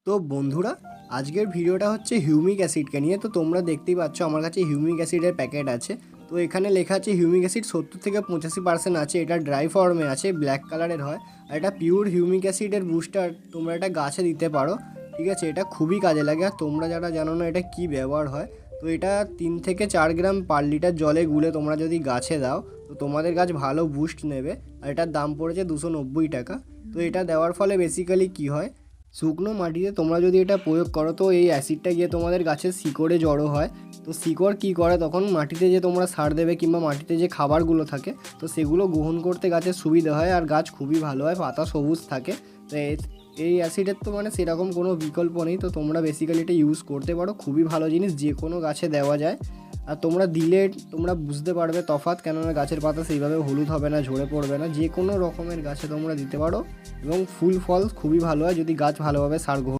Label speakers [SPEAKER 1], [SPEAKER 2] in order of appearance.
[SPEAKER 1] তো বন্ধুরা, আজকের ভিডিওটা হচ্ছে হিউমিক অ্যাসিডকে নিয়ে। তো তোমরা দেখতেই পাচ্ছ আমার কাছে হিউমিক অ্যাসিডের প্যাকেট আছে। তো এখানে লেখা আছে হিউমিক অ্যাসিড 70 থেকে 85% আছে। এটা ড্রাই ফর্মে আছে, ব্ল্যাক কালারের হয়। আর এটা পিওর হিউমিক অ্যাসিডের বুস্টার, তোমরা এটা গাছে দিতে পারো। ঠিক আছে, এটা খুবই কাজে লাগে। আর তোমরা যারা জানো না এটা কী ব্যবহার হয়, তো এটা 3 থেকে 4 গ্রাম পার লিটার জলে গুলে তোমরা যদি গাছে দাও তো তোমাদের গাছ ভালো বুস্ট নেবে। আর এটার দাম পড়েছে 290 টাকা। তো এটা দেওয়ার ফলে বেসিক্যালি কী হয়, শুকনো মাটিতে তোমরা যদি এটা প্রয়োগ করো তো এই অ্যাসিডটা গিয়ে তোমাদের গাছের শিকড়ে জড়ো হয়। তো শিকড় কী করে, তখন মাটিতে যে তোমরা সার দেবে কিংবা মাটিতে যে খাবারগুলো থাকে তো সেগুলো গ্রহণ করতে গাছের সুবিধা হয় আর গাছ খুবই ভালো হয়, পাতা সবুজ থাকে। তো এই অ্যাসিডের তো মানে সেরকম কোনো বিকল্প নেই। তো তোমরা বেসিক্যালি এটা ইউজ করতে পারো, খুবই ভালো জিনিস, যে কোনো গাছে দেওয়া যায়। আর তোমরা দিলে তোমরা বুঝতে পারবে তফাৎ, কেননা গাছের পাতা সেইভাবে হলুদ হবে না, ঝরে পড়বে না। যে কোনো রকমের গাছে তোমরা দিতে পারো এবং ফুল ফল খুবই ভালো হয় যদি গাছ ভালোভাবে সার গ্রহণ